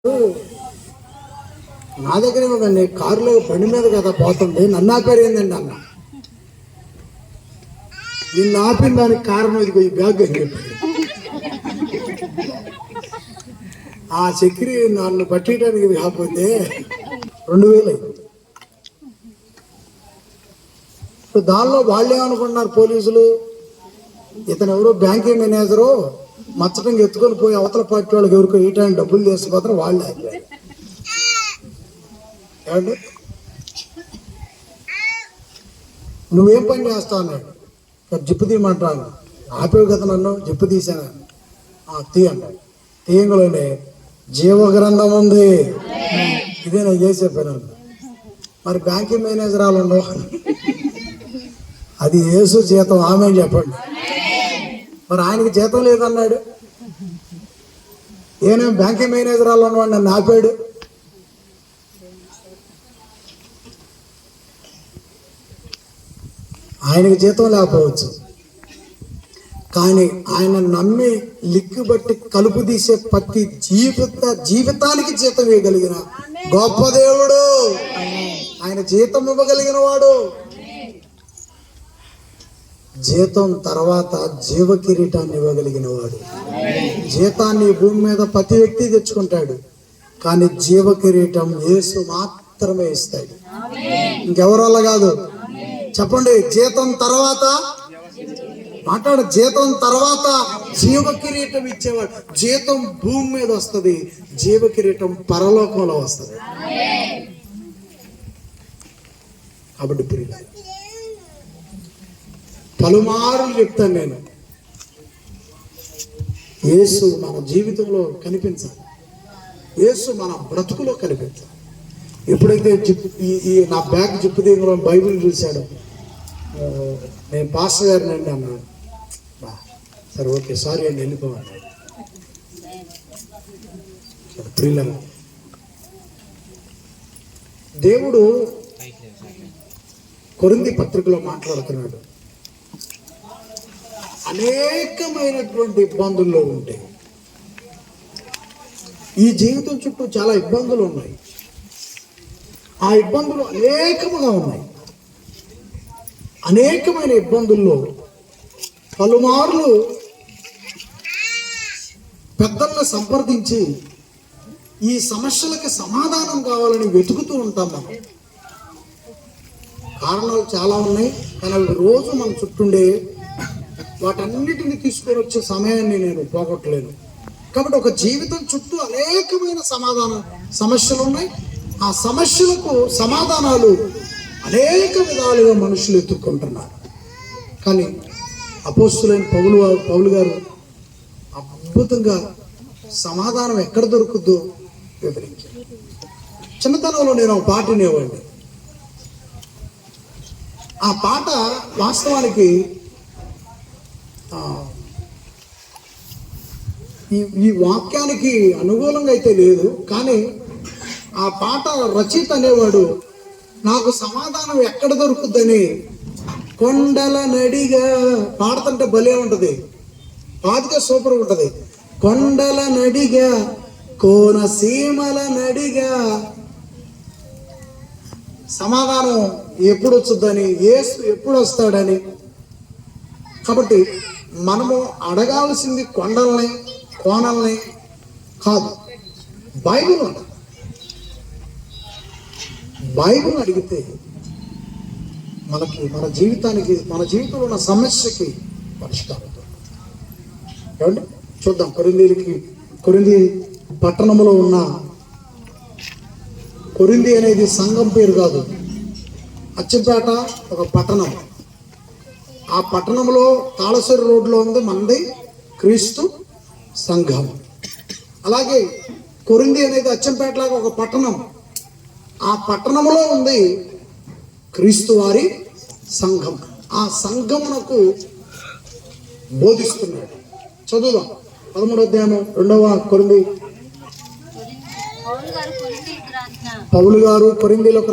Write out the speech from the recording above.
నా దగ్గర కదండి, కారులో బండి మీద కదా పోతుంది, నన్ను ఆపారు ఏందండి అన్న. నిన్ను ఆపిన దానికి కారణం ఇది, ఈ బ్యాగ్ అని చెప్పాడు. ఆ చక్రి నన్ను పట్టేయడానికి కాకపోతే 2000. దానిలో వాళ్ళు ఏమనుకుంటున్నారు పోలీసులు, ఇతను ఎవరో బ్యాంకింగ్ మేనేజరు మచ్చటంగా ఎత్తుకొని పోయి అవతల పార్టీ వాళ్ళకి ఎవరికో ఇయటానికి డబ్బులు తీసుకుపోతారు, వాళ్ళే ఆపారు. ఏమండి, నువ్వేం పని చేస్తావు అన్నాడు. జిప్పు తీయమంటాను. ఆపేవు కదా నన్ను, జిప్పు తీసాను. తీయండి. తీయంగలోనే జీవగ్రంథం ఉంది. ఇదే నేను చేసే పని. మరి బ్యాంకింగ్ మేనేజర్ వాళ్ళు ఉండవు, అది యేసు జీతం, ఆమె చెప్పండి. మరి ఆయనకి జీతం లేదన్నాడు, ఏమో బ్యాంకింగ్ మేనేజర్ వాళ్ళు ఉన్నవాడు నన్ను ఆపాడు. ఆయనకి జీతం లేకపోవచ్చు, కానీ ఆయన నమ్మి లిక్కు బట్టి కలుపు తీసే ప్రతి జీవితానికి జీతం ఇవ్వగలిగిన గొప్ప దేవుడు. ఆయన జీతం ఇవ్వగలిగిన వాడు. జీతం తర్వాత జీవ కిరీటాన్ని ఇవ్వగలిగిన వాడు. జీతాన్ని భూమి మీద ప్రతి వ్యక్తి తెచ్చుకుంటాడు, కానీ జీవ కిరీటం యేసు మాత్రమే ఇస్తాడు, ఇంకెవరల్ల కాదు. చెప్పండి, జీతం తర్వాత మాట్లాడు. జీతం తర్వాత జీవ కిరీటం ఇచ్చేవాడు. జీతం భూమి మీద వస్తుంది, జీవ కిరీటం పరలోకంలో వస్తుంది. కాబట్టి ప్రియులారా, పలుమార్లు చెప్తాను నేను, యేసు మన జీవితంలో కనిపించాలి, యేసు మన బ్రతుకులో కనిపించాలి. ఎప్పుడైతే ఈ నా బ్యాగ్ జిప్పు దగ్గర బైబిల్ చూశాడు, నేను పాస్టర్ గారిని అండి అన్నాడు. సరే ఓకే, సారీ అండి, వెళ్ళిపోమన్నాడు. ప్రియులారా, దేవుడు కొరింథీ పత్రికలో మాట్లాడుతున్నాడు. అనేకమైనటువంటి ఇబ్బందుల్లో ఉంటాయి. ఈ జీవితం చుట్టూ చాలా ఇబ్బందులు ఉన్నాయి. ఆ ఇబ్బందులు అనేకముగా ఉన్నాయి. అనేకమైన ఇబ్బందుల్లో పలుమార్లు పెద్దలను సంప్రదించి ఈ సమస్యలకి సమాధానం కావాలని వెతుకుతూ ఉంటాం మనం. కారణాలు చాలా ఉన్నాయి, కానీ అవి రోజు మన చుట్టుండే వాటన్నిటిని తీసుకొని వచ్చే సమయాన్ని నేను పోగొట్టలేను. కాబట్టి ఒక జీవితం చుట్టూ అనేకమైన సమస్యలు ఉన్నాయి. ఆ సమస్యలకు సమాధానాలు అనేక విధాలుగా మనుషులు ఎత్తుక్కుంటున్నారు. కానీ అపోస్తులైన పౌలు గారు అద్భుతంగా సమాధానం ఎక్కడ దొరుకుద్దో వివరించారు. చిన్నతనంలో నేను ఒక పాట వినేవాడిని. ఆ పాట వాస్తవానికి ఈ వాక్యానికి అనుకూలంగా అయితే లేదు, కానీ ఆ పాట రచయిత అనేవాడు నాకు సమాధానం ఎక్కడ దొరుకుద్దని కొండల నడిగా పాడుతుంటే భలే ఉంటుంది, పాదిగా సూపర్ ఉంటుంది. కొండల నడిగా కోనసీమల నడిగా సమాధానం ఎప్పుడు వచ్చుద్దని, యేసు ఎప్పుడు వస్తాడని. కాబట్టి మనము అడగాల్సింది కొండల్ని కోనల్ని కాదు, బైబిల్ అడిగితే మనకి మన జీవితంలో ఉన్న సమస్యకి పరిష్కారం. ఏమండి, చూద్దాం. కొరింథీ పట్టణంలో ఉన్న, కొరింథీ అనేది సంఘం పేరు కాదు, అచ్చంపేట ఒక పట్టణం. ఆ పట్టణంలో తాళసరి రోడ్లో ఉంది మనది క్రీస్తు సంఘం. అలాగే కొరింథీ అనేది అచ్చంపేటలాగా ఒక పట్టణం. ఆ పట్టణంలో ఉంది క్రీస్తు వారి సంఘం. ఆ సంఘమునకు బోధిస్తున్నాడు. చదువుదాం 13వ అధ్యాయం 2వ కొరింథీ. పౌలు గారు కొరింథీలోకి